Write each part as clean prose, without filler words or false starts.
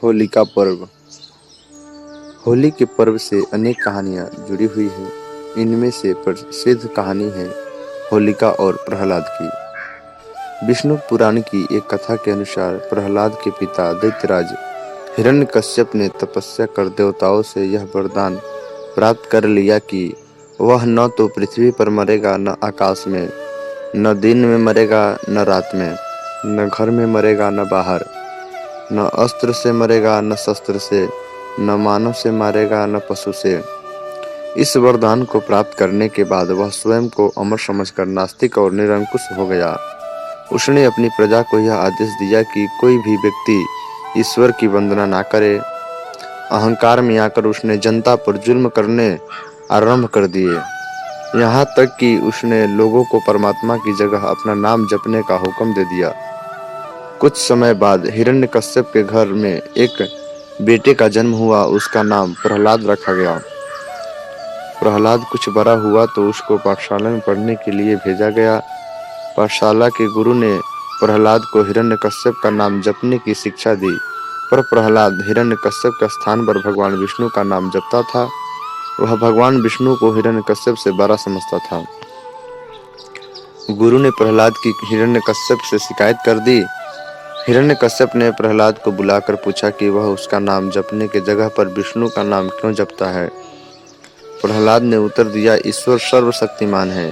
होलिका पर्व। होली के पर्व से अनेक कहानियाँ जुड़ी हुई हैं। इनमें से प्रसिद्ध कहानी है होलिका और प्रहलाद की। विष्णु पुराण की एक कथा के अनुसार प्रहलाद के पिता दैत्यराज हिरण्यकश्यप ने तपस्या कर देवताओं से यह वरदान प्राप्त कर लिया कि वह न तो पृथ्वी पर मरेगा, न आकाश में, न दिन में मरेगा न रात में, न घर में मरेगा न बाहर, न अस्त्र से मरेगा न शस्त्र से, न मानव से मारेगा न पशु से। इस वरदान को प्राप्त करने के बाद वह स्वयं को अमर समझकर नास्तिक और निरंकुश हो गया। उसने अपनी प्रजा को यह आदेश दिया कि कोई भी व्यक्ति ईश्वर की वंदना ना करे। अहंकार में आकर उसने जनता पर जुल्म करने आरंभ कर दिए। यहाँ तक कि उसने लोगों को परमात्मा की जगह अपना नाम जपने का हुक्म दे दिया। कुछ समय बाद हिरण्यकश्यप के घर में एक बेटे का जन्म हुआ। उसका नाम प्रहलाद रखा गया। प्रहलाद कुछ बड़ा हुआ तो उसको पाठशाला में पढ़ने के लिए भेजा गया। पाठशाला के गुरु ने प्रहलाद को हिरण्यकश्यप का नाम जपने की शिक्षा दी, पर प्रहलाद हिरण्यकश्यप के स्थान पर भगवान विष्णु का नाम जपता था। वह भगवान विष्णु को हिरण्यकश्यप से बड़ा समझता था। गुरु ने प्रहलाद की हिरण्यकश्यप से शिकायत कर दी। हिरण्यकश्यप ने प्रहलाद को बुलाकर पूछा कि वह उसका नाम जपने के जगह पर विष्णु का नाम क्यों जपता है। प्रहलाद ने उत्तर दिया, ईश्वर सर्वशक्तिमान है,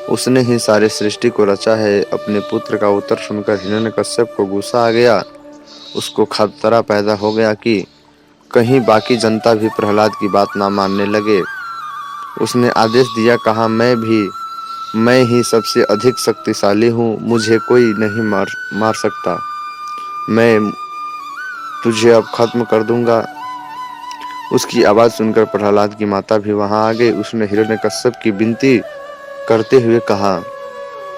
उसने ही सारे सृष्टि को रचा है। अपने पुत्र का उत्तर सुनकर हिरण्यकश्यप को गुस्सा आ गया। उसको खतरा पैदा हो गया कि कहीं बाकी जनता भी प्रहलाद की बात ना मानने लगे। उसने आदेश दिया, कहा, मैं ही सबसे अधिक शक्तिशाली हूँ, मुझे कोई नहीं मार सकता। मैं तुझे अब खत्म कर दूंगा। उसकी आवाज सुनकर प्रहलाद की माता भी वहां आ गई। उसने हिरण्यकश्यप की विनती करते हुए कहा,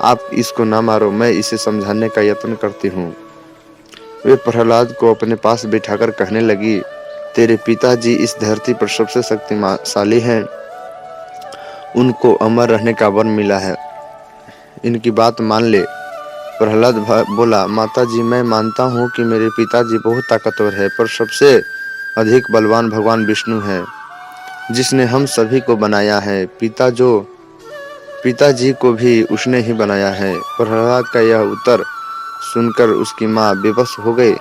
आप इसको ना मारो, मैं इसे समझाने का यत्न करती हूँ। वे प्रहलाद को अपने पास बिठाकर कहने लगी, तेरे पिताजी इस धरती पर सबसे शक्तिशाली हैं, उनको अमर रहने का वर मिला है, इनकी बात मान ले। प्रहलाद बोला, माताजी, मैं मानता हूँ कि मेरे पिताजी बहुत ताकतवर है, पर सबसे अधिक बलवान भगवान विष्णु है, जिसने हम सभी को बनाया है। पिताजी को भी उसने ही बनाया है। प्रहलाद का यह उत्तर सुनकर उसकी माँ बेबस हो गई।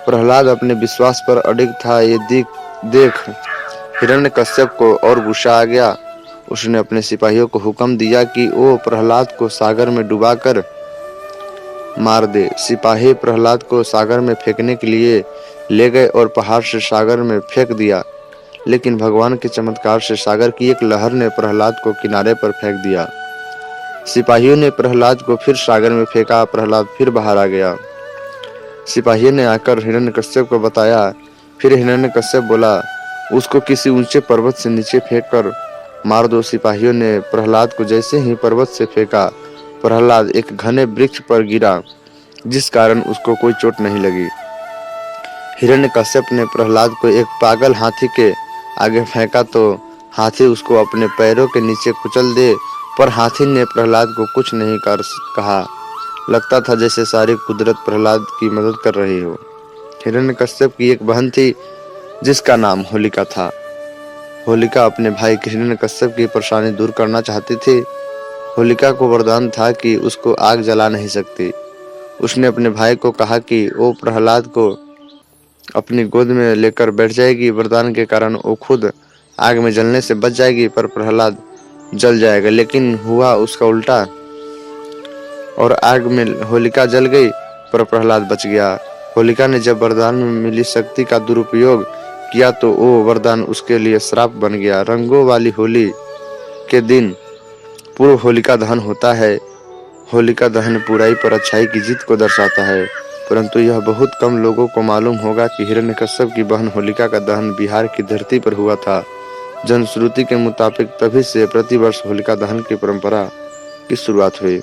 प्रहलाद अपने विश्वास पर अडिग था। ये देख हिरण्यकश्यप को और गुस्सा आ गया। उसने अपने सिपाहियों को हुक्म दिया कि वो प्रहलाद को सागर में डुबाकर मार दे। सिपाही प्रहलाद को सागर में फेंकने के लिए ले गए और पहाड़ से सागर में फेंक दिया, लेकिन भगवान के चमत्कार से सागर की एक लहर ने प्रहलाद को किनारे पर फेंक दिया। सिपाहियों ने प्रहलाद को फिर सागर में फेंका। प्रहलाद फिर बाहर आ गया। सिपाहियों ने आकर हिरण्यकश्यप को बताया। फिर हिरण्यकश्यप बोला, उसको किसी ऊंचे पर्वत से नीचे फेंक कर मार दो। सिपाहियों ने प्रहलाद को जैसे ही पर्वत से फेंका, प्रहलाद एक घने वृक्ष पर गिरा, जिस कारण उसको कोई चोट नहीं लगी। हिरण्यकश्यप ने प्रहलाद को एक पागल हाथी के आगे फेंका तो हाथी उसको अपने पैरों के नीचे कुचल दे, पर हाथी ने प्रहलाद को कुछ नहीं कर कहा। लगता था जैसे सारी कुदरत प्रहलाद की मदद कर रही हो। हिरण्यकश्यप की एक बहन थी जिसका नाम होलिका था। होलिका अपने भाई हिरण्यकश्यप की परेशानी दूर करना चाहती थी। होलिका को वरदान था कि उसको आग जला नहीं सकती। उसने अपने भाई को कहा कि वो प्रहलाद को अपनी गोद में लेकर बैठ जाएगी। वरदान के कारण वो खुद आग में जलने से बच जाएगी, पर प्रहलाद जल जाएगा। लेकिन हुआ उसका उल्टा, और आग में होलिका जल गई पर प्रहलाद बच गया। होलिका ने जब वरदान में मिली शक्ति का दुरुपयोग किया तो वो वरदान उसके लिए श्राप बन गया। रंगों वाली होली के दिन पूर्व होलिका दहन होता है। होलिका दहन बुराई पर अच्छाई की जीत को दर्शाता है, परंतु यह बहुत कम लोगों को मालूम होगा कि हिरण्यकश्यप की बहन होलिका का दहन बिहार की धरती पर हुआ था। जनश्रुति के मुताबिक तभी से प्रतिवर्ष होलिका दहन की परंपरा की शुरुआत हुई।